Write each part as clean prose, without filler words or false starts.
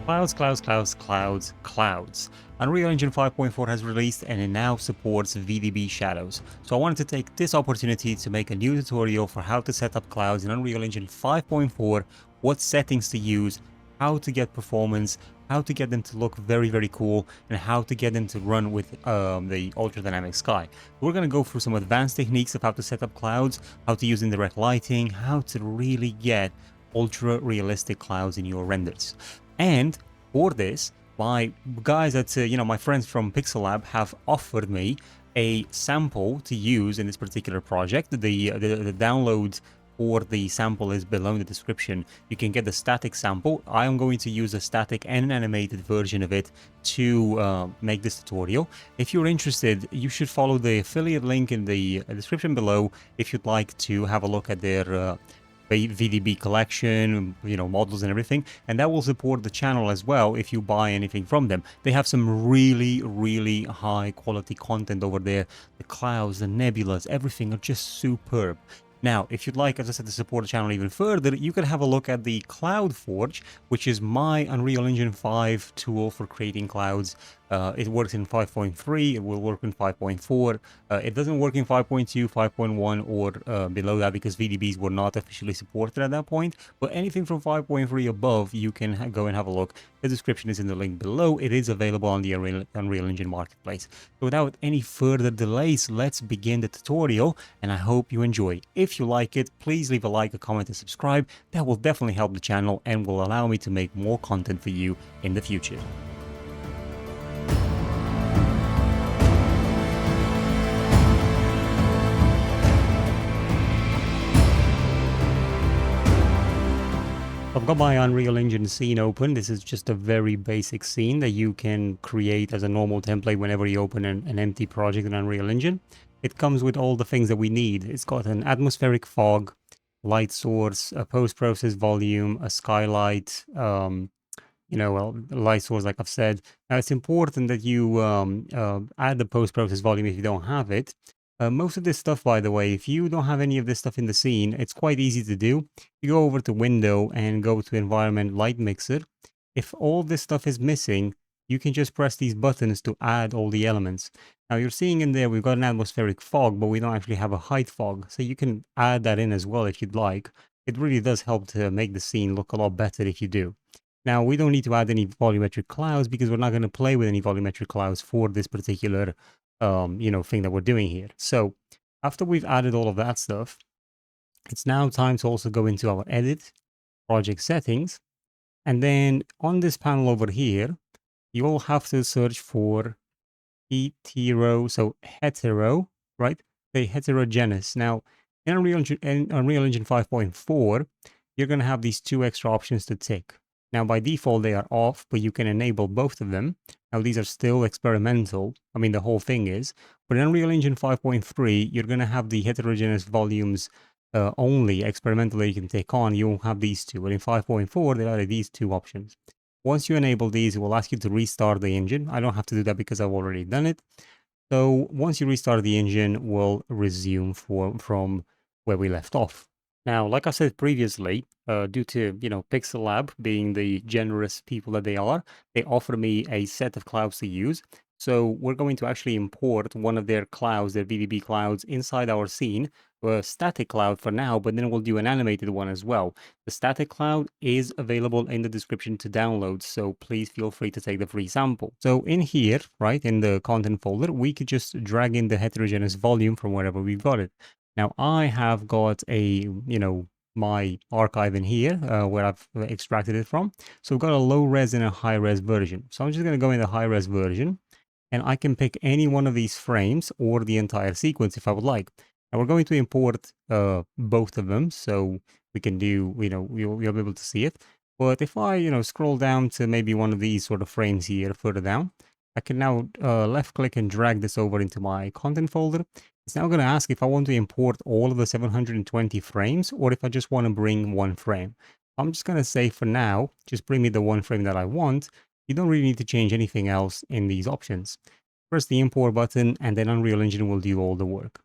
Clouds, clouds, clouds, clouds, clouds. Unreal Engine 5.4 has released and it now supports VDB Shadows. So I wanted to take this opportunity to make a new tutorial for how to set up clouds in Unreal Engine 5.4, what settings to use, how to get performance, how to get them to look very, very cool, and how to get them to run with the ultra dynamic sky. We're going to go through some advanced techniques of how to set up clouds, how to use indirect lighting, how to really get ultra realistic clouds in your renders. And for this, my guys at, my friends from Pixel Lab have offered me a sample to use in this particular project. The download for the sample is below in the description. You can get the static sample. I am going to use a static and an animated version of it to make this tutorial. If you're interested, you should follow the affiliate link in the description below if you'd like to have a look at their VDB collection, models and everything, and that will support the channel as well if you buy anything from them. They have some really, really high quality content over there. The clouds, the nebulas, everything are just superb. Now, if you'd like, as I said, to support the channel even further, you can have a look at the Cloud Forge, which is my Unreal Engine 5 tool for creating clouds. It works in 5.3, it will work in 5.4. It doesn't work in 5.2, 5.1, or below that because VDBs were not officially supported at that point. But anything from 5.3 above, you can go and have a look. The description is in the link below. It is available on the Unreal Engine Marketplace. So without any further delays, let's begin the tutorial, and I hope you enjoy. If you like it, please leave a like, a comment, and subscribe. That will definitely help the channel and will allow me to make more content for you in the future. I've got my Unreal Engine scene open. This is just a very basic scene that you can create as a normal template whenever you open an empty project in Unreal Engine. It comes with all the things that we need. It's got an atmospheric fog, light source, a post-process volume, a skylight, light source, like I've said. Now, it's important that you add the post-process volume if you don't have it. Most of this stuff, by the way, if you don't have any of this stuff in the scene, it's quite easy to do. You go over to Window and go to Environment Light Mixer. If all this stuff is missing, you can just press these buttons to add all the elements. Now you're seeing in there, we've got an atmospheric fog, but we don't actually have a height fog. So you can add that in as well if you'd like. It really does help to make the scene look a lot better if you do. Now, we don't need to add any volumetric clouds because we're not going to play with any volumetric clouds for this particular thing that we're doing here. So after we've added all of that stuff, it's now time to also go into our edit, project settings, and then on this panel over here, you will have to search for hetero, right? The heterogeneous. Now, in Unreal Engine 5.4, you're going to have these two extra options to tick. Now, by default, they are off, but you can enable both of them. Now, these are still experimental. I mean, the whole thing is. But in Unreal Engine 5.3, you're going to have the heterogeneous volumes only experimental that you can take on. You won't have these two. But in 5.4, there are these two options. Once you enable these, it will ask you to restart the engine. I don't have to do that because I've already done it. So once you restart the engine, we'll resume from where we left off. Now, like I said previously, due to, Pixel Lab being the generous people that they are, they offer me a set of clouds to use. So we're going to actually import one of their clouds, their VDB clouds, inside our scene, a static cloud for now, but then we'll do an animated one as well. The static cloud is available in the description to download, so please feel free to take the free sample. So in here, right, in the content folder, we could just drag in the heterogeneous volume from wherever we've got it. Now, I have got a, my archive in here where I've extracted it from. So we've got a low res and a high res version. So I'm just going to go in the high res version and I can pick any one of these frames or the entire sequence if I would like. Now we're going to import both of them. So we can do, you'll be able to see it. But if I, scroll down to maybe one of these sort of frames here further down, I can now left click and drag this over into my content folder. It's now going to ask if I want to import all of the 720 frames or if I just want to bring one frame. I'm just going to say for now, just bring me the one frame that I want. You don't really need to change anything else in these options. Press the import button and then Unreal Engine will do all the work.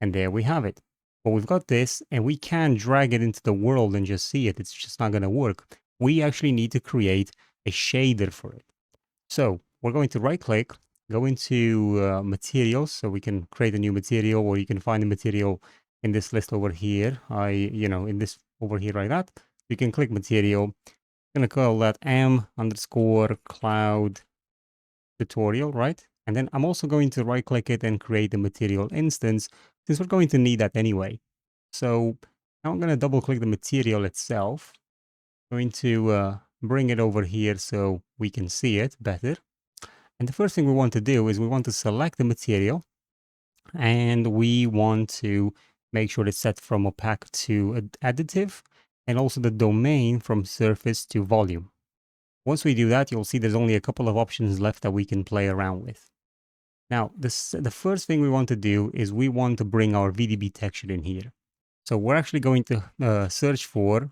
And there we have it. But we've got this and we can drag it into the world and just see it. It's just not going to work. We actually need to create a shader for it. So we're going to right click, go into materials, so we can create a new material, or you can find the material in this list over here. In this over here like that. You can click material. I'm gonna call that m_cloud tutorial, right? And then I'm also going to right click it and create a material instance, since we're going to need that anyway. So now I'm gonna double click the material itself. I'm going to bring it over here so we can see it better. And the first thing we want to do is we want to select the material, and we want to make sure it's set from opaque to additive, and also the domain from surface to volume. Once we do that, you'll see there's only a couple of options left that we can play around with. Now, the first thing we want to do is we want to bring our VDB texture in here. So we're actually going to search for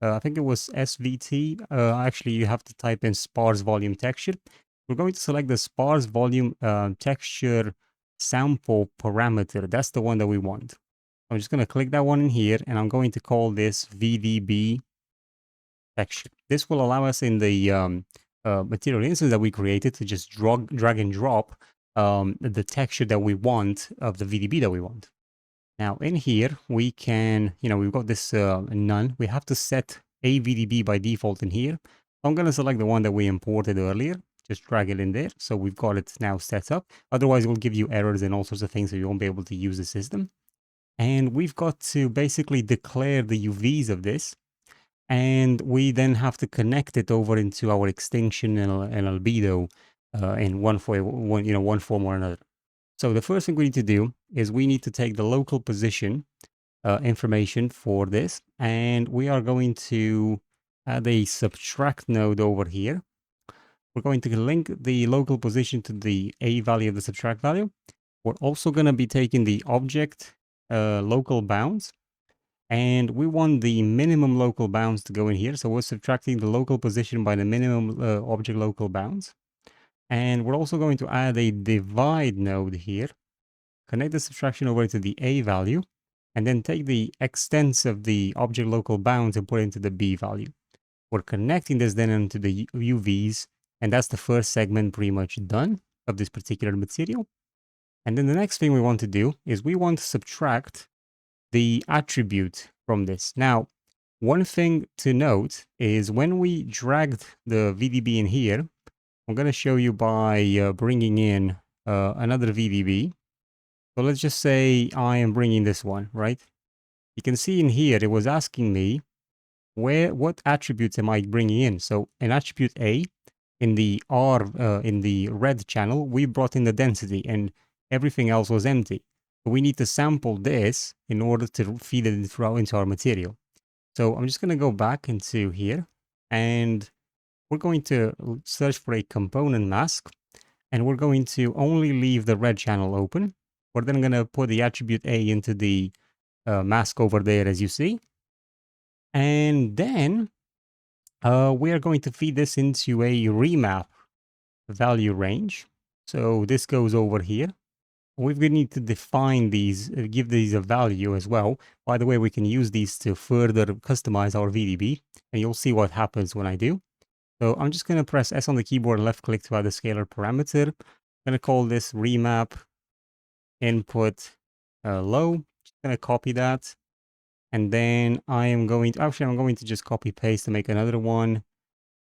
I think it was SVT. Actually, you have to type in sparse volume texture. We're going to select the sparse volume texture sample parameter. That's the one that we want. I'm just going to click that one in here, and I'm going to call this VDB texture. This will allow us in the material instance that we created to just drag and drop the texture that we want of the VDB that we want. Now in here, we can, we've got this none. We have to set a VDB by default in here. I'm going to select the one that we imported earlier. Just drag it in there. So we've got it now set up. Otherwise, it will give you errors and all sorts of things, so you won't be able to use the system. And we've got to basically declare the UVs of this. And we then have to connect it over into our extinction and albedo in one form or another. So the first thing we need to do is we need to take the local position information for this, and we are going to add a subtract node over here. We're going to link the local position to the A value of the subtract value. We're also going to be taking the object local bounds, and we want the minimum local bounds to go in here. So we're subtracting the local position by the minimum object local bounds. And we're also going to add a divide node here, connect the subtraction over to the A value, and then take the extents of the object local bounds and put it into the B value. We're connecting this then into the UVs, and that's the first segment pretty much done of this particular material. And then the next thing we want to do is we want to subtract the attribute from this. Now, one thing to note is when we dragged the VDB in here, I'm going to show you by bringing in another VDB. So let's just say I am bringing this one, right? You can see in here, it was asking me what attributes am I bringing in? So an attribute A in the in the red channel, we brought in the density, and everything else was empty. So we need to sample this in order to feed it into our material. So I'm just going to go back into here, and we're going to search for a component mask, and we're going to only leave the red channel open. We're then going to put the attribute A into the mask over there, as you see. And then we are going to feed this into a remap value range. So this goes over here. We need to define these, give these a value as well. By the way, we can use these to further customize our VDB, and you'll see what happens when I do. So I'm just going to press S on the keyboard and left click to add a scalar parameter. I'm going to call this remap input low. Just going to copy that. And then I'm going to just copy paste to make another one.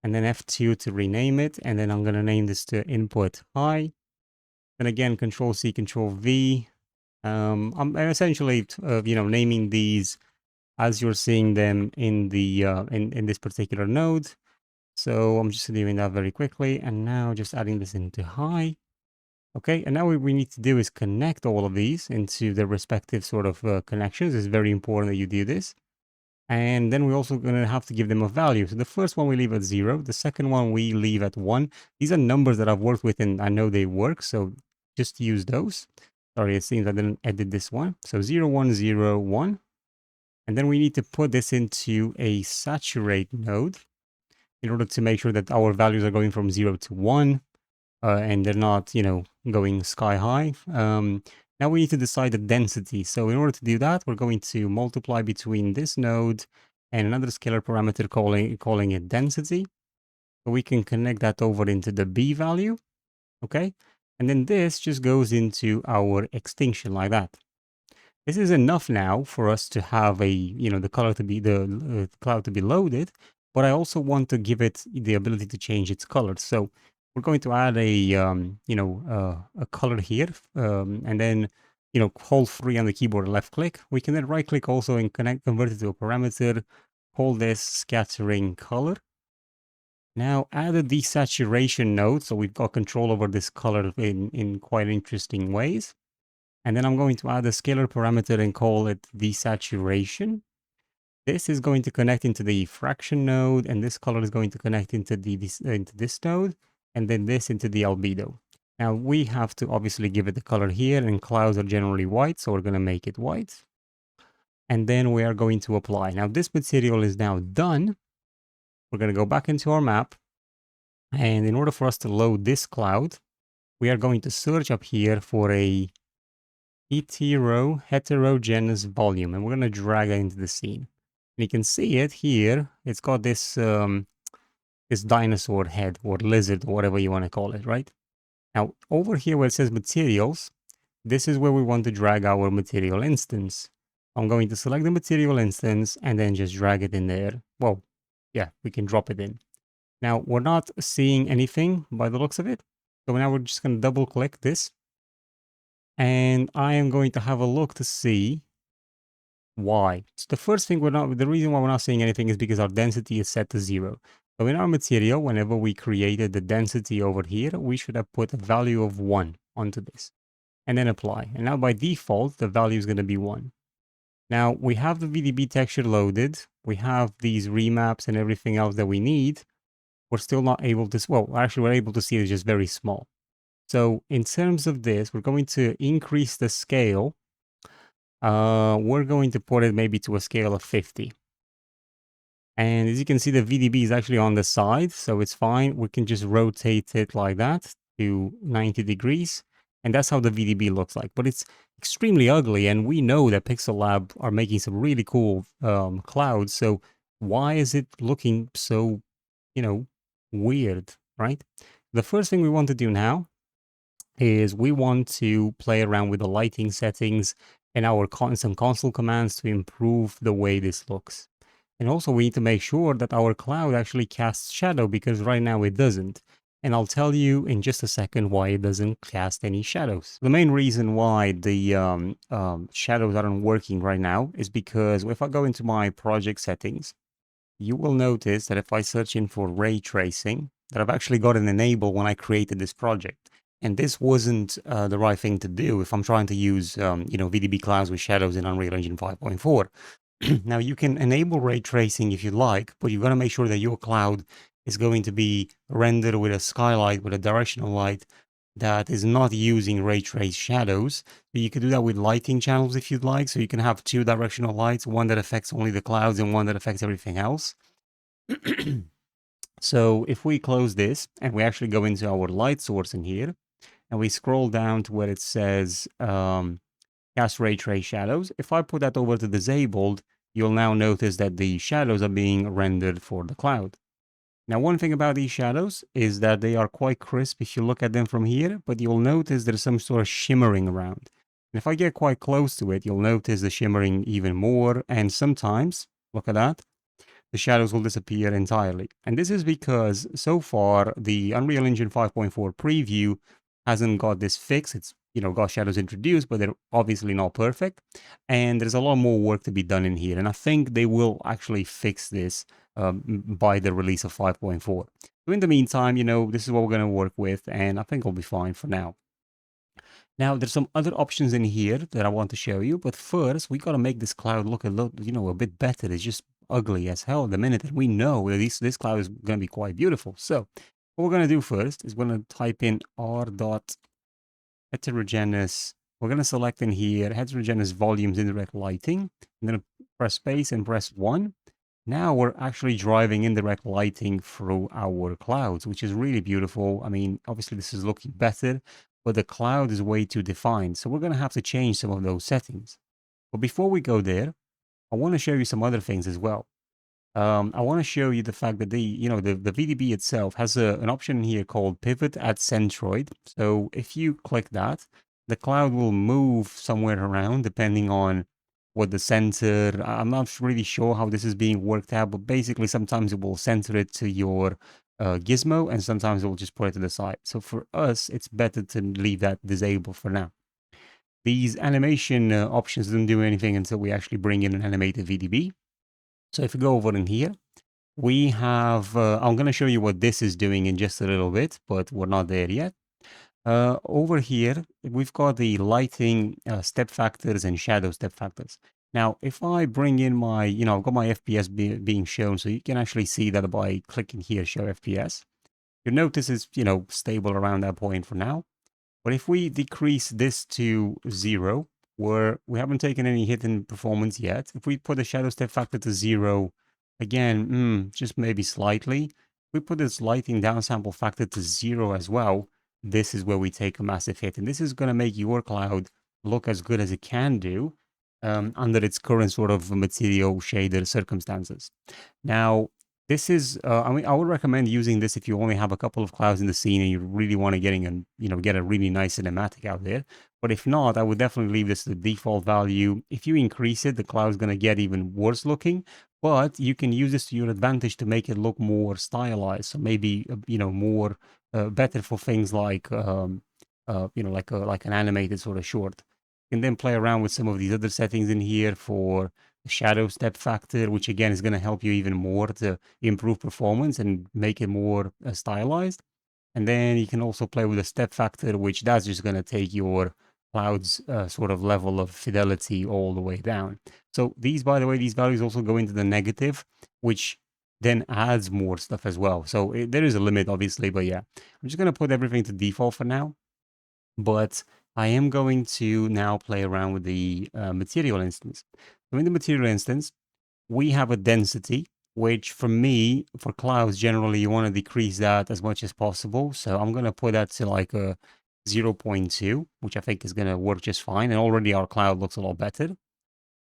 And then F2 to rename it. And then I'm going to name this to input high. And again, Control C, Control V. I'm essentially, naming these as you're seeing them in the in this particular node. So I'm just doing that very quickly, and now just adding this into high. Okay, and now what we need to do is connect all of these into their respective sort of connections. It's very important that you do this. And then we're also going to have to give them a value. So the first one we leave at 0. The second one we leave at 1. These are numbers that I've worked with and I know they work, so just use those. Sorry, it seems I didn't edit this one. So 0, 1, 0, 1. And then we need to put this into a saturate node in order to make sure that our values are going from 0 to 1 and they're not, going sky high. Now we need to decide the density. So in order to do that, we're going to multiply between this node and another scalar parameter calling it density. So we can connect that over into the B value, okay? And then this just goes into our extinction like that. This is enough now for us to have the color to be the cloud to be loaded, but I also want to give it the ability to change its color. So we're going to add a color here, and then hold free on the keyboard and left click. We can then right click also and convert it to a parameter. Call this scattering color. Now add a desaturation node, so we've got control over this color in quite interesting ways. And then I'm going to add a scalar parameter and call it desaturation. This is going to connect into the fraction node, and this color is going to connect into this node, and then this into the albedo. Now we have to obviously give it the color here, and clouds are generally white, so we're going to make it white. And then we are going to apply. Now this material is now done. We're going to go back into our map, and in order for us to load this cloud, we are going to search up here for a heterogeneous volume, and we're going to drag it into the scene. And you can see it here. It's got this this dinosaur head or lizard or whatever you want to call it, right? Now over here where it says materials, this is where we want to drag our material instance. I'm going to select the material instance and then just drag it in there. Well, yeah, we can drop it in. Now we're not seeing anything by the looks of it. So now we're just going to double click this. And I am going to have a look to see why. So the first thing the reason why we're not seeing anything is because our density is set to 0. So in our material, whenever we created the density over here, we should have put a value of 1 onto this and then apply. And now by default, the value is going to be 1. Now we have the VDB texture loaded. We have these remaps and everything else that we need. We're still not able to, well, actually we're able to see it's just very small. So in terms of this, we're going to increase the scale. We're going to put it maybe to a scale of 50. And as you can see, the VDB is actually on the side, so it's fine. We can just rotate it like that to 90 degrees. And that's how the VDB looks like. But it's extremely ugly, and we know that Pixel Lab are making some really cool clouds. So why is it looking so, weird, right? The first thing we want to do now is we want to play around with the lighting settings and some console commands to improve the way this looks. And also we need to make sure that our cloud actually casts shadow, because right now it doesn't. And I'll tell you in just a second why it doesn't cast any shadows. The main reason why the shadows aren't working right now is because if I go into my project settings, you will notice that if I search in for ray tracing, that I've actually got an enable when I created this project. And this wasn't the right thing to do if I'm trying to use, VDB clouds with shadows in Unreal Engine 5.4. Now, you can enable ray tracing if you like, but you've got to make sure that your cloud is going to be rendered with a skylight, with a directional light that is not using ray trace shadows. So you can do that with lighting channels if you'd like. So you can have 2 directional lights, one that affects only the clouds and one that affects everything else. So if we close this and we actually go into our light source in here, and we scroll down to where it says cast ray trace shadows. If I put that over to disabled, you'll now notice that the shadows are being rendered for the cloud. Now, one thing about these shadows is that they are quite crisp if you look at them from here, but you'll notice there's some sort of shimmering around. And if I get quite close to it, you'll notice the shimmering even more. And sometimes, look at that, the shadows will disappear entirely. And this is because so far the Unreal Engine 5.4 preview hasn't got this fix. It's got shadows introduced, but they're obviously not perfect. And there's a lot more work to be done in here. And I think they will actually fix this by the release of 5.4. So in the meantime, this is what we're going to work with, and I think it'll be fine for now. Now, there's some other options in here that I want to show you, but first we got to make this cloud look a bit better. It's just ugly as hell at the minute, and we know that this cloud is going to be quite beautiful. So what we're going to do first is we're going to type in r.heterogeneous. We're going to select in here heterogeneous volumes indirect lighting. I'm going to press space and press 1. Now we're actually driving indirect lighting through our clouds, which is really beautiful. I mean, obviously this is looking better, but the cloud is way too defined. So we're going to have to change some of those settings. But before we go there, I want to show you some other things as well. I want to show you the fact that the VDB itself has an option here called pivot at centroid. So if you click that, the cloud will move somewhere around depending on what the center. I'm not really sure how this is being worked out, but basically sometimes it will center it to your gizmo, and sometimes it will just put it to the side. So for us, it's better to leave that disabled for now. These animation options don't do anything until we actually bring in an animated VDB. So if we go over in here, we have, I'm going to show you what this is doing in just a little bit, but we're not there yet. Over here, we've got the lighting step factors and shadow step factors. Now, if I bring in my, I've got my FPS being shown, so you can actually see that by clicking here, show FPS. You'll notice it's, stable around that point for now. But if we decrease this to 0, where we haven't taken any hit in performance yet, if we put the shadow step factor to 0, again, just maybe slightly, if we put this lighting downsample factor to 0 as well, this is where we take a massive hit. And this is going to make your cloud look as good as it can do under its current sort of material shader circumstances. Now, this is, I mean, I would recommend using this if you only have a couple of clouds in the scene and you really want to get a really nice cinematic out there. But if not, I would definitely leave this to the default value. If you increase it, the cloud's going to get even worse looking, but you can use this to your advantage to make it look more stylized. So maybe, more better for things like, like an animated sort of short. You can then play around with some of these other settings in here for shadow step factor, which again is going to help you even more to improve performance and make it more stylized. And then you can also play with a step factor, which that's just going to take your cloud's sort of level of fidelity all the way down. So these, by the way, these values also go into the negative, which then adds more stuff as well. So there is a limit, obviously, but yeah, I'm just going to put everything to default for now. But I am going to now play around with the material instance. So in the material instance, we have a density, which for me, for clouds, generally, you want to decrease that as much as possible. So I'm going to put that to like a 0.2, which I think is going to work just fine. And already our cloud looks a lot better.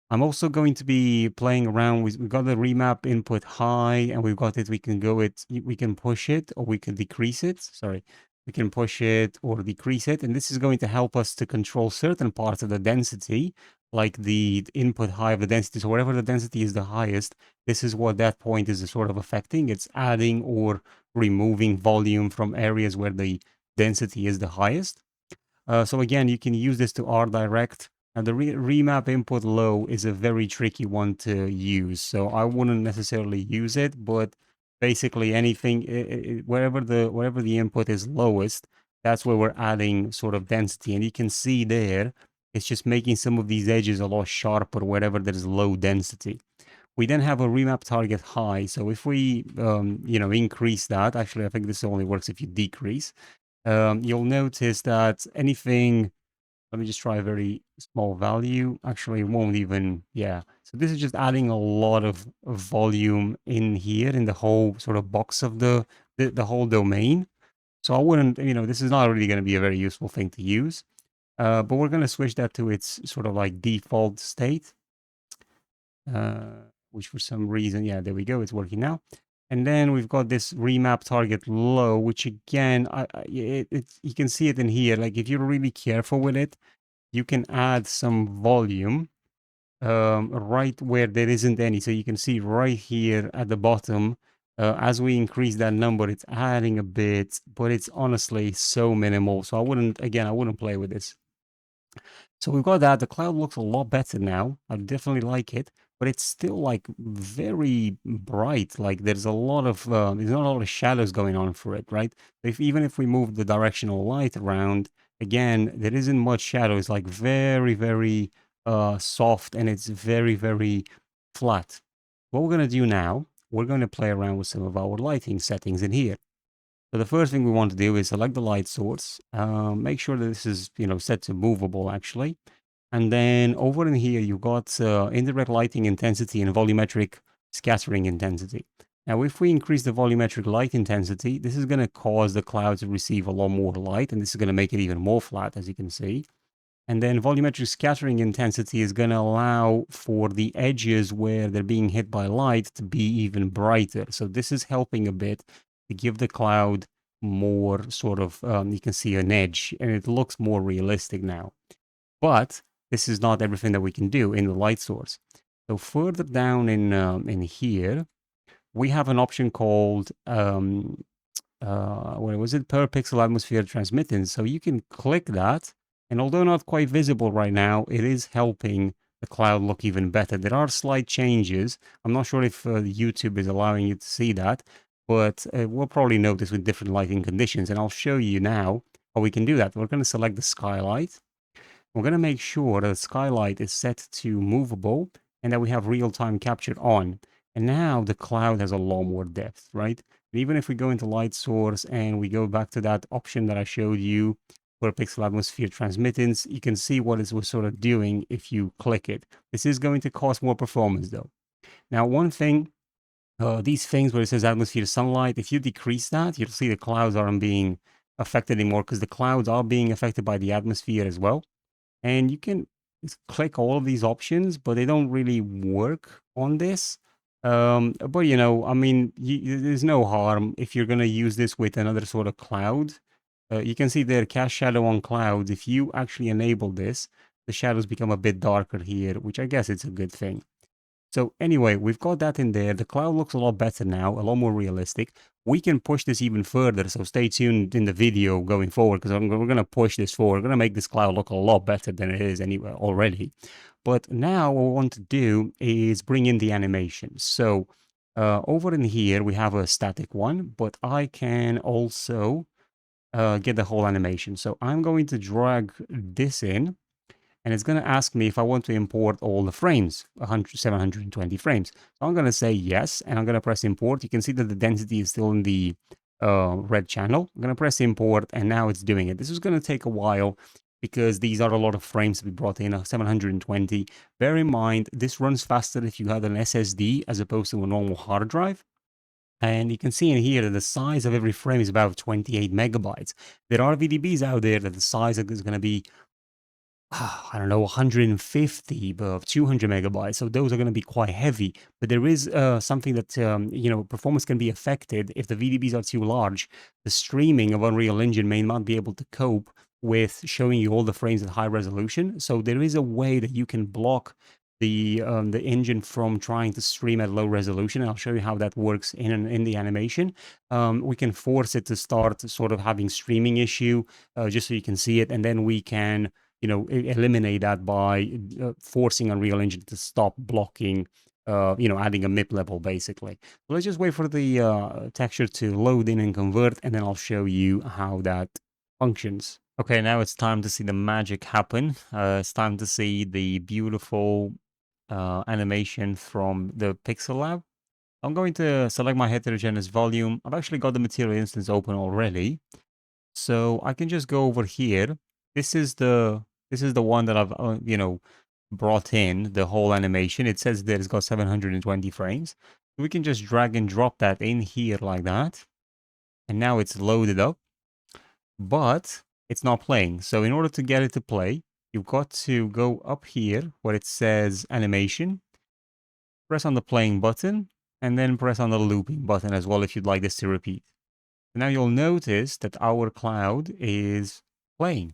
I'm also going to be playing around with, we've got the remap input high, and we've got it, we can push it or we can decrease it. Sorry. We can push it or decrease it. And this is going to help us to control certain parts of the density, like the input high of the density. So wherever the density is the highest, this is what that point is sort of affecting. It's adding or removing volume from areas where the density is the highest. So again, you can use this to R-direct. And the remap input low is a very tricky one to use. So I wouldn't necessarily use it, but basically anything, wherever the input is lowest, that's where we're adding sort of density. And you can see there, it's just making some of these edges a lot sharper wherever there's low density. We then have a remap target high. So if we, increase that, actually, I think this only works if you decrease. You'll notice that anything, let me just try a very small value. Actually, it won't even, yeah. So this is just adding a lot of volume in here in the whole sort of box of the whole domain. So I wouldn't, this is not really going to be a very useful thing to use. But we're going to switch that to its sort of like default state, which for some reason, yeah, there we go. It's working now. And then we've got this remap target low, which again, you can see it in here. Like if you're really careful with it, you can add some volume right where there isn't any. So you can see right here at the bottom, as we increase that number, it's adding a bit, but it's honestly so minimal. So I wouldn't play with this. So we've got that. The cloud looks a lot better now. I definitely like it, but it's still like very bright. Like there's not a lot of shadows going on for it, right? Even if we move the directional light around, again, there isn't much shadow. It's like very, very soft, and it's very, very flat. What we're going to do now, we're going to play around with some of our lighting settings in here. So the first thing we want to do is select the light source, make sure that this is, set to movable actually. And then over in here, you've got indirect lighting intensity and volumetric scattering intensity. Now, if we increase the volumetric light intensity, this is going to cause the cloud to receive a lot more light, and this is going to make it even more flat, as you can see. And then volumetric scattering intensity is going to allow for the edges where they're being hit by light to be even brighter. So this is helping a bit to give the cloud more sort of, you can see an edge, and it looks more realistic now. But this is not everything that we can do in the light source. So further down in here, we have an option called what was it? Per pixel atmosphere transmittance. So you can click that, and although not quite visible right now, it is helping the cloud look even better. There are slight changes. I'm not sure if YouTube is allowing you to see that, but we'll probably notice with different lighting conditions, and I'll show you now how we can do that. We're going to select the skylight. We're going to make sure that the skylight is set to movable and that we have real-time capture on. And now the cloud has a lot more depth, right? And even if we go into light source and we go back to that option that I showed you for pixel atmosphere transmittance, you can see what we're sort of doing if you click it. This is going to cost more performance though. Now, one thing, these things where it says atmosphere sunlight, if you decrease that, you'll see the clouds aren't being affected anymore because the clouds are being affected by the atmosphere as well. And you can just click all of these options, but they don't really work on this. But you know, I mean, there's no harm if you're going to use this with another sort of cloud. You can see there, cast shadow on clouds. If you actually enable this, the shadows become a bit darker here, which I guess it's a good thing. So anyway, we've got that in there. The cloud looks a lot better now, a lot more realistic. We can push this even further, so stay tuned in the video going forward, because we're going to push this forward. We're going to make this cloud look a lot better than it is anyway already. But now what we want to do is bring in the animation. So over in here, we have a static one, but I can also get the whole animation. So I'm going to drag this in, and it's going to ask me if I want to import all the frames, 720 frames. So I'm going to say yes, and I'm going to press import. You can see that the density is still in the red channel. I'm going to press import, and now it's doing it. This is going to take a while because these are a lot of frames to be brought in, 720. Bear in mind, this runs faster if you have an SSD as opposed to a normal hard drive. And you can see in here that the size of every frame is about 28 megabytes. There are VDBs out there that the size is going to be I don't know, 150, but 200 megabytes. So those are going to be quite heavy. But there is something that, you know, performance can be affected if the VDBs are too large. The streaming of Unreal Engine may not be able to cope with showing you all the frames at high resolution. So there is a way that you can block the engine from trying to stream at low resolution. And I'll show you how that works in the animation. We can force it to start sort of having streaming issue just so you can see it. And then we can eliminate that by forcing Unreal Engine to stop blocking, adding a MIP level, basically. So let's just wait for the texture to load in and convert, and then I'll show you how that functions. Okay, now it's time to see the magic happen. It's time to see the beautiful animation from the Pixel Lab. I'm going to select my heterogeneous volume. I've actually got the material instance open already. So I can just go over here. This is the one that I've brought in the whole animation. It says that it's got 720 frames. We can just drag and drop that in here like that. And now it's loaded up, but it's not playing. So in order to get it to play, you've got to go up here where it says animation, press on the playing button, and then press on the looping button as well if you'd like this to repeat. Now you'll notice that our cloud is playing.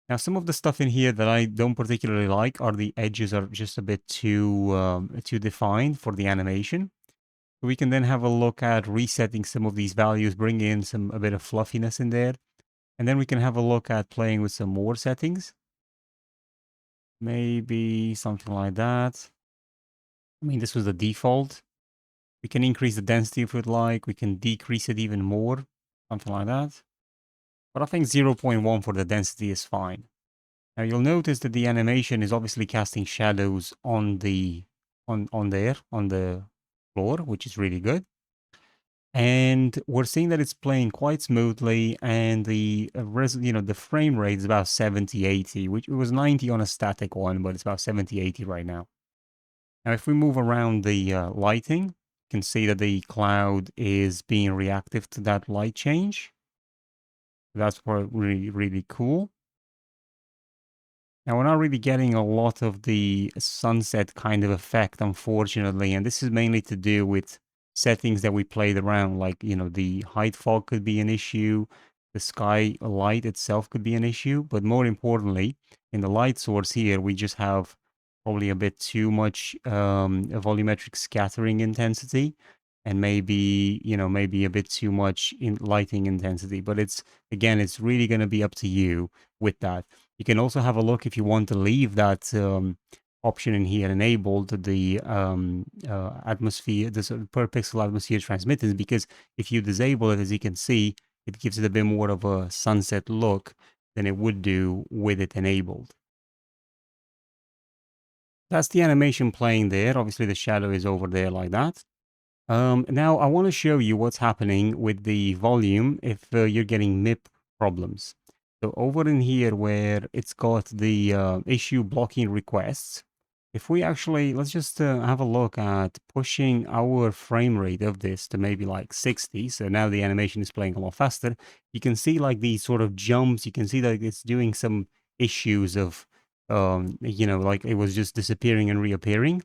Now, some of the stuff in here that I don't particularly like are the edges are just a bit too defined for the animation. We can then have a look at resetting some of these values, bring in a bit of fluffiness in there. And then we can have a look at playing with some more settings. Maybe something like that. I mean, this was the default. We can increase the density if we'd like. We can decrease it even more, something like that. But I think 0.1 for the density is fine. Now you'll notice that the animation is obviously casting shadows on the floor, which is really good. And we're seeing that it's playing quite smoothly, and the the frame rate is about 70, 80, which it was 90 on a static one, but it's about 70, 80 right now. Now, if we move around the lighting, you can see that the cloud is being reactive to that light change. That's really, really cool. Now, we're not really getting a lot of the sunset kind of effect, unfortunately, and this is mainly to do with settings that we played around, like, the height fog could be an issue, the sky light itself could be an issue, but more importantly, in the light source here, we just have probably a bit too much volumetric scattering intensity, and maybe a bit too much in lighting intensity, but again, it's really going to be up to you with that. You can also have a look if you want to leave that option in here enabled, the atmosphere, the sort of per pixel atmosphere transmittance, because if you disable it, as you can see, it gives it a bit more of a sunset look than it would do with it enabled. That's the animation playing there. Obviously, the shadow is over there like that. Now, I want to show you what's happening with the volume if you're getting MIP problems. So over in here where it's got the issue blocking requests, if we actually, let's just have a look at pushing our frame rate of this to maybe like 60. So now the animation is playing a lot faster. You can see like these sort of jumps. You can see that it's doing some issues of, like it was just disappearing and reappearing.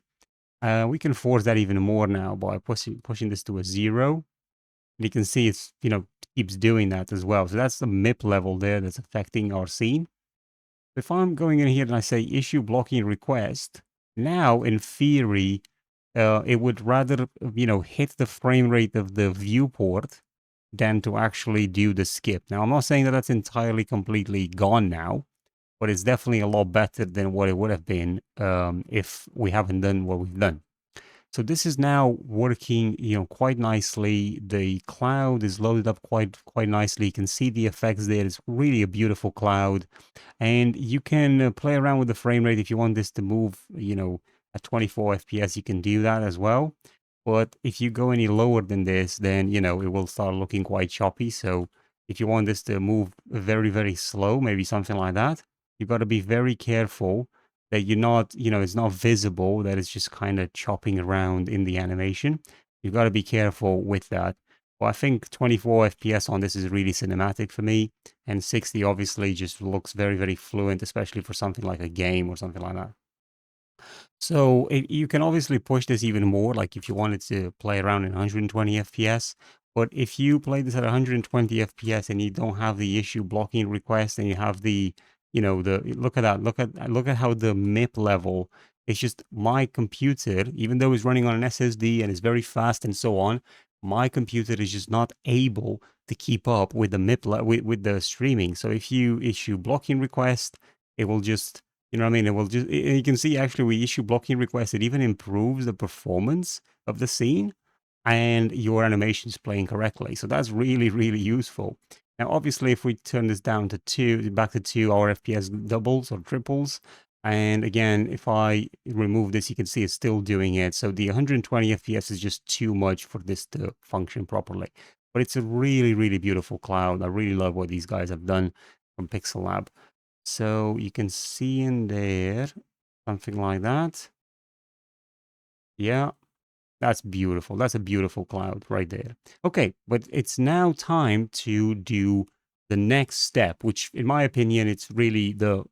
We can force that even more now by pushing this to a 0. And you can see it's, keeps doing that as well. So that's the MIP level there that's affecting our scene. If I'm going in here and I say issue blocking request, now in theory, it would rather, hit the frame rate of the viewport than to actually do the skip. Now, I'm not saying that that's entirely completely gone now, but it's definitely a lot better than what it would have been if we haven't done what we've done. So this is now working, quite nicely. The cloud is loaded up quite nicely. You can see the effects there. It's really a beautiful cloud, and you can play around with the frame rate if you want this to move, at 24 FPS. You can do that as well. But if you go any lower than this, then it will start looking quite choppy. So if you want this to move very, very slow, maybe something like that, you've got to be very careful that you're not, it's not visible, that it's just kind of chopping around in the animation. You've got to be careful with that. Well, I think 24 FPS on this is really cinematic for me, and 60 obviously just looks very, very fluent, especially for something like a game or something like that. So you can obviously push this even more, like if you wanted to play around in 120 FPS. But if you play this at 120 FPS and you don't have the issue blocking request, and you have the, look at that, look at how the MIP level. It's just my computer, even though it's running on an SSD and it's very fast and so on, my computer is just not able to keep up with the MIP with the streaming. So if you issue blocking request, it will just, you know what I mean? It will just, you can see actually we issue blocking requests. It even improves the performance of the scene and your animation is playing correctly. So that's really, really useful. Now, obviously, if we turn this down to 2, back to 2, our FPS doubles or triples. And again, if I remove this, you can see it's still doing it. So the 120 FPS is just too much for this to function properly. But it's a really, really beautiful cloud. I really love what these guys have done from Pixel Lab. So you can see in there, something like that. Yeah, that's beautiful. That's a beautiful cloud right there. Okay, but it's now time to do the next step, which in my opinion, it's really the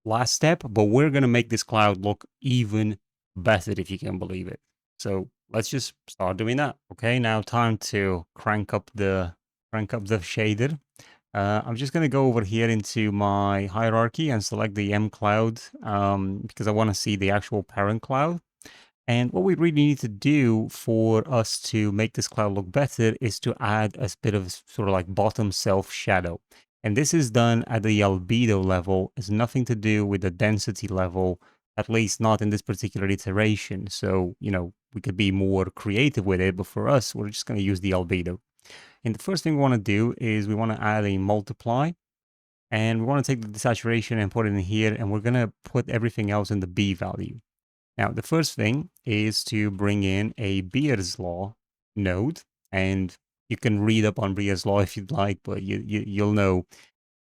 last step, but we're going to make this cloud look even better, if you can believe it. So let's just start doing that. Okay, now time to crank up the shader. I'm just going to go over here into my hierarchy and select the M cloud because I want to see the actual parent cloud. And what we really need to do for us to make this cloud look better is to add a bit of sort of like bottom self shadow. And this is done at the albedo level. It's nothing to do with the density level, at least not in this particular iteration. So, we could be more creative with it, but for us, we're just going to use the albedo. And the first thing we want to do is we want to add a multiply, and we want to take the desaturation and put it in here, and we're going to put everything else in the B value. Now, the first thing is to bring in a Beer's Law node, and you can read up on Beer's Law if you'd like, but you'll know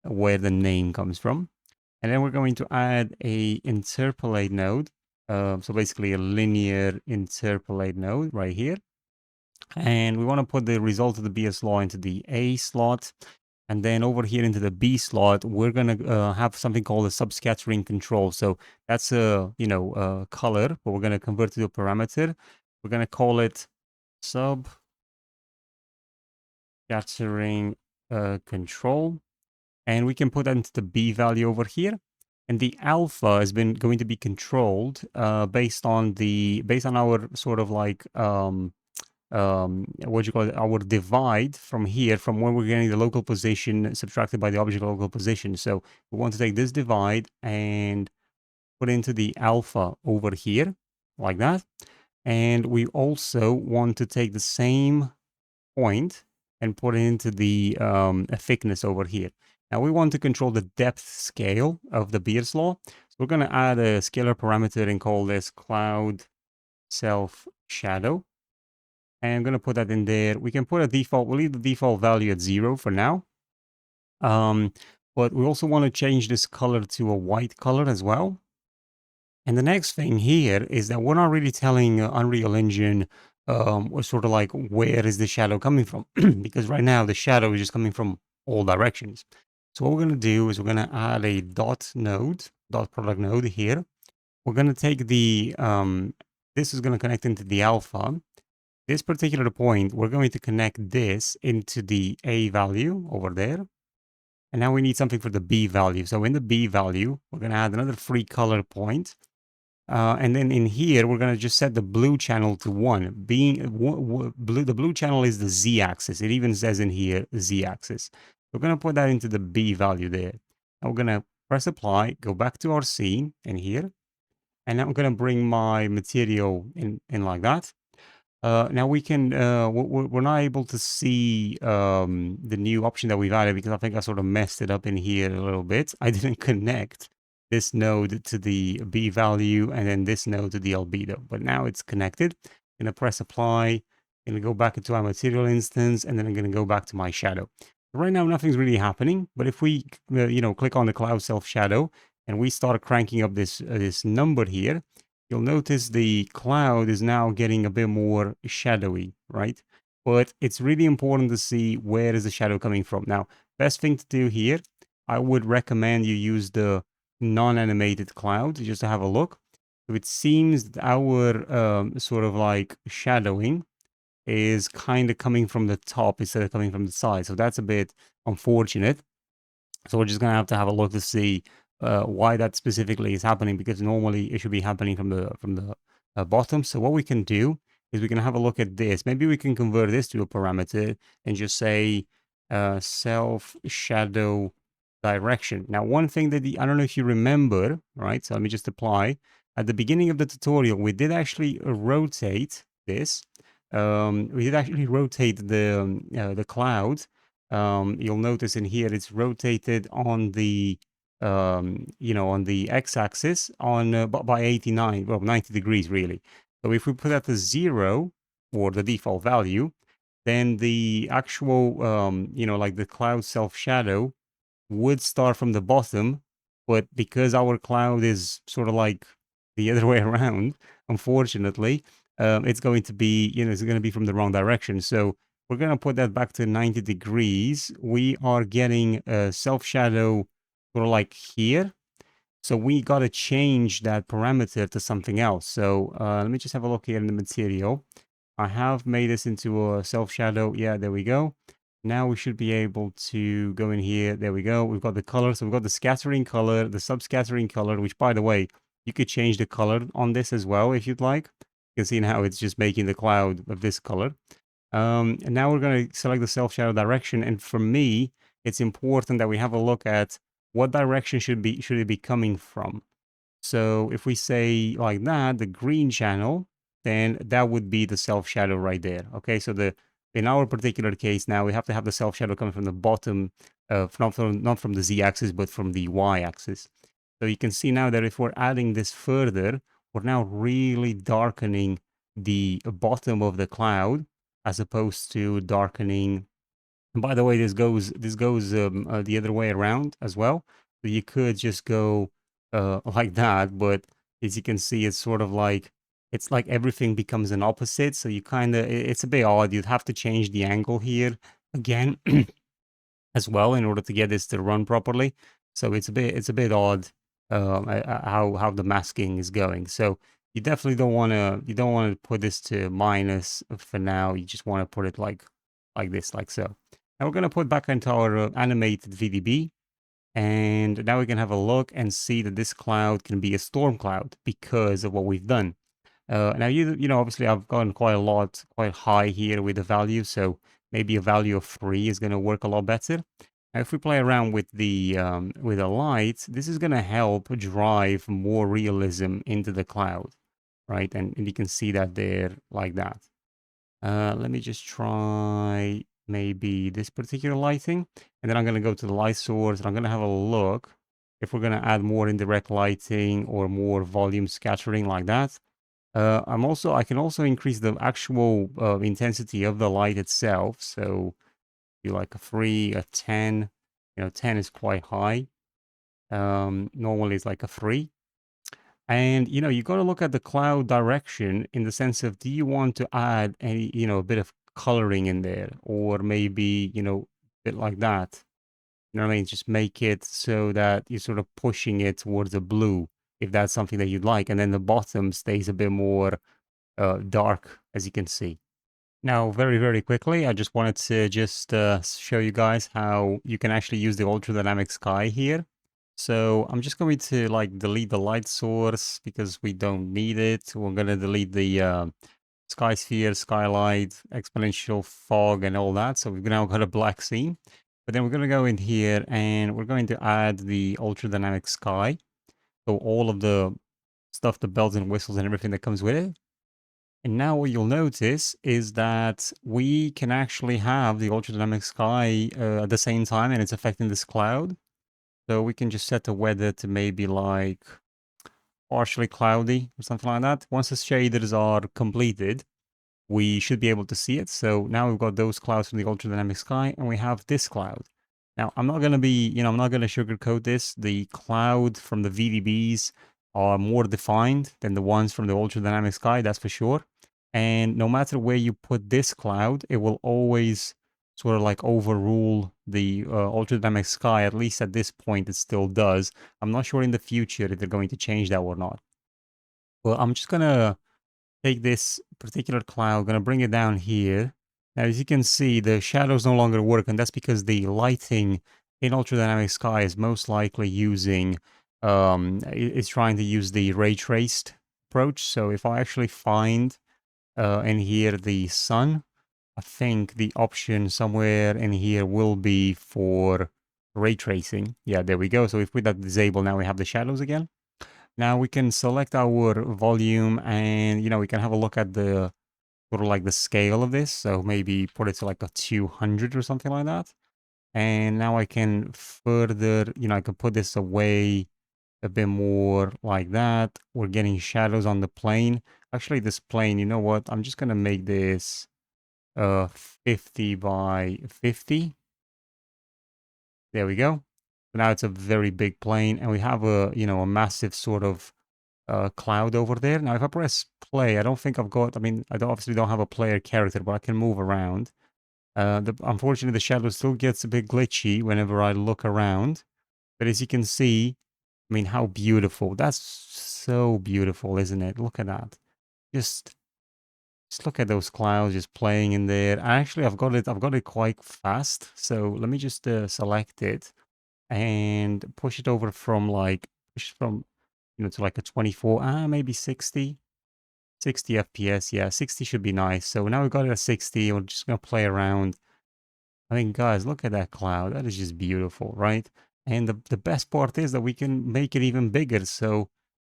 where the name comes from. And then we're going to add a interpolate node, so basically a linear interpolate node right here. And we want to put the result of the BS law into the A slot. And then over here into the B slot, we're going to have something called a subscattering control. So that's a, a color, but we're going to convert it to a parameter. We're going to call it subscattering control. And we can put that into the B value over here. And the alpha has been going to be controlled based on our sort of like what you call it, our divide from here, from where we're getting the local position subtracted by the object local position. So we want to take this divide and put into the alpha over here, like that. And we also want to take the same point and put it into the thickness over here. Now we want to control the depth scale of the Beer's law. So we're going to add a scalar parameter and call this cloud self shadow. And I'm going to put that in there. We can put a default, we'll leave the default value at 0 for now. But we also want to change this color to a white color as well. And the next thing here is that we're not really telling Unreal Engine sort of like where is the shadow coming from, because right now the shadow is just coming from all directions. So what we're going to do is we're going to add a dot product node here. We're going to take the, this is going to connect into the alpha. This particular point, we're going to connect this into the A value over there. And now we need something for the B value. So in the B value, we're going to add another free color point. And then in here, we're going to just set the blue channel to 1. The blue channel is the Z-axis. It even says in here, Z-axis. We're going to put that into the B value there. Now we're going to press apply, go back to our scene in here. And now I'm going to bring my material in like that. Now we can, we're not able to see the new option that we've added because I think I sort of messed it up in here a little bit. I didn't connect this node to the B value and then this node to the albedo, but now it's connected. I'm going to press apply, I'm going to go back into our material instance, and then I'm going to go back to my shadow. Right now, nothing's really happening, but if we, click on the cloud self shadow and we start cranking up this number here, you'll notice the cloud is now getting a bit more shadowy, right? But it's really important to see where is the shadow coming from. Now, best thing to do here, I would recommend you use the non-animated cloud just to have a look. So it seems that our sort of like shadowing is kind of coming from the top instead of coming from the side. So that's a bit unfortunate. So we're just going to have a look to see why that specifically is happening, because normally it should be happening from the bottom. So what we can do is we can have a look at this. Maybe we can convert this to a parameter and just say self shadow direction. Now, one thing that I don't know if you remember, right? So let me just apply. At the beginning of the tutorial, we did actually rotate this. We did actually rotate the cloud. You'll notice in here it's rotated on the on the x-axis on by 89, well, 90 degrees really. So if we put that to 0 or the default value, then the actual like the cloud self shadow would start from the bottom, but because our cloud is sort of like the other way around, unfortunately, it's going to be, it's going to be from the wrong direction. So we're going to put that back to 90 degrees. We are getting a self shadow sort of like here. So we got to change that parameter to something else. So let me just have a look here in the material. I have made this into a self shadow. Yeah, there we go. Now we should be able to go in here. There we go. We've got the color. So we've got the scattering color, the subscattering color, which, by the way, you could change the color on this as well if you'd like. You can see now it's just making the cloud of this color. And now we're going to select the self shadow direction. And for me, it's important that we have a look at what direction should it be coming from. So if we say like that, the green channel, then that would be the self shadow right there. Okay, so in our particular case now, we have to have the self shadow coming from the bottom, not from the z-axis, but from the y-axis. So you can see now that if we're adding this further, we're now really darkening the bottom of the cloud as opposed to darkening. And by the way, this goes the other way around as well. So you could just go like that, but as you can see, it's sort of like, it's like everything becomes an opposite. So you kind of, it's a bit odd. You'd have to change the angle here again. as well in order to get this to run properly. So it's a bit odd how the masking is going. So you definitely don't want to put this to minus for now. You just want to put it like this, like so. Now we're going to put back into our animated VDB. And now we can have a look and see that this cloud can be a storm cloud because of what we've done. Now, you know, obviously I've gone quite high here with the value. So maybe a value of 3 is going to work a lot better. Now, if we play around with the light, this is going to help drive more realism into the cloud, right? And you can see that there like that. Let me just try maybe this particular lighting. And then I'm going to go to the light source and I'm going to have a look if we're going to add more indirect lighting or more volume scattering like that. I can also increase the actual intensity of the light itself. So do like a 3, a 10, 10 is quite high. Normally it's like a 3. And, you got to look at the cloud direction in the sense of, do you want to add any, a bit of coloring in there or maybe, a bit like that. You know what I mean? Just make it so that you're sort of pushing it towards a blue, if that's something that you'd like. And then the bottom stays a bit more dark, as you can see. Now, very, very quickly, I just wanted to just show you guys how you can actually use the ultra dynamic sky here. So I'm just going to like delete the light source because we don't need it. We're going to delete the sky sphere, skylight, exponential fog, and all that. So we've now got a black scene. But then we're going to go in here and we're going to add the ultra dynamic sky. So all of the stuff, the bells and whistles and everything that comes with it. And now what you'll notice is that we can actually have the ultra dynamic sky at the same time, and it's affecting this cloud. So we can just set the weather to maybe like partially cloudy or something like that. Once the shaders are completed, we should be able to see it. So now we've got those clouds from the ultra dynamic sky and we have this cloud. Now I'm not going to be, I'm not going to sugarcoat this. The cloud from the VDBs are more defined than the ones from the ultra dynamic sky, that's for sure. And no matter where you put this cloud, it will always sort of like overrule the ultra dynamic sky. At least at this point, it still does. I'm not sure in the future if they're going to change that or not. Well, I'm just going to take this particular cloud, gonna bring it down here. Now, as you can see, the shadows no longer work, and that's because the lighting in ultra dynamic sky is most likely using, it's trying to use the ray traced approach. So if I actually find in here the sun, I think the option somewhere in here will be for ray tracing. Yeah, there we go. So if we that disable, now we have the shadows again. Now we can select our volume and, we can have a look at the sort of like the scale of this. So maybe put it to like a 200 or something like that. And now I can further, I can put this away a bit more like that. We're getting shadows on the plane. Actually, this plane, you know what? I'm just going to make this 50 by 50. There we go. So now it's a very big plane and we have a, a massive sort of cloud over there. Now, if I press play, I don't think I've got, obviously don't have a player character, but I can move around. Unfortunately, the shadow still gets a bit glitchy whenever I look around. But as you can see, how beautiful. That's so beautiful, isn't it? Look at that. Just look at those clouds just playing in there. Actually, I've got it quite fast. So let me just select it and push it over from to like a 24, maybe 60 FPS. Yeah, 60 should be nice. So now we've got it at 60. We're just going to play around. Guys, look at that cloud. That is just beautiful, right? And the best part is that we can make it even bigger. So,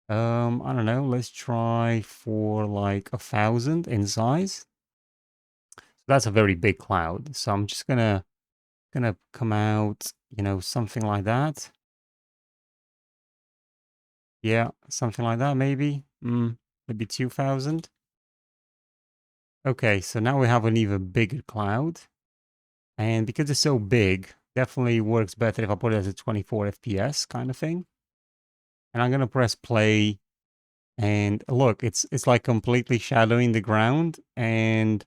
I don't know. Let's try for like 1,000 in size. So that's a very big cloud. So I'm just gonna come out, something like that. Yeah, something like that, maybe. Maybe 2,000. Okay, so now we have an even bigger cloud. And because it's so big, definitely works better if I put it as a 24 FPS kind of thing. And I'm gonna press play. And look, it's like completely shadowing the ground. And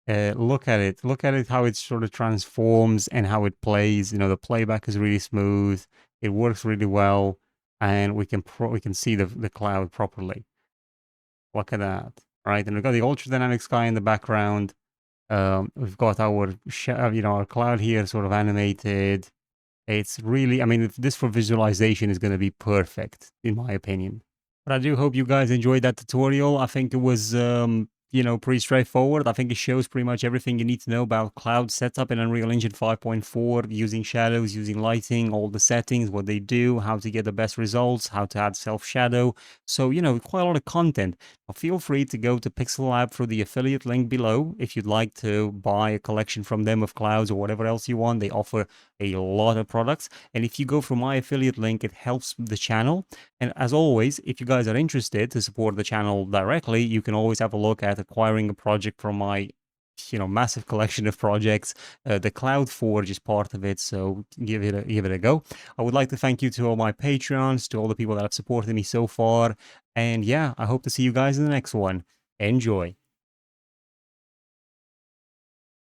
Look at it. Look at it, how it sort of transforms and how it plays. You know, the playback is really smooth. It works really well, and we can see the cloud properly. Look at that, right? And we've got the ultra dynamic sky in the background. We've got our our cloud here, sort of animated. It's really, I mean, this for visualization is going to be perfect, in my opinion. But I do hope you guys enjoyed that tutorial. I think it was, pretty straightforward. I think it shows pretty much everything you need to know about cloud setup in Unreal Engine 5.4, using shadows, using lighting, all the settings, what they do, how to get the best results, how to add self-shadow. So, quite a lot of content. Now, feel free to go to Pixel Lab through the affiliate link below if you'd like to buy a collection from them of clouds or whatever else you want. They offer a lot of products. And if you go through my affiliate link, it helps the channel. And as always, if you guys are interested to support the channel directly, you can always have a look at acquiring a project from my massive collection of projects. The Cloud Forge is part of it, so give it a go. I would like to thank you to all my Patreons, to all the people that have supported me so far. And yeah, I hope to see you guys in the next one. Enjoy.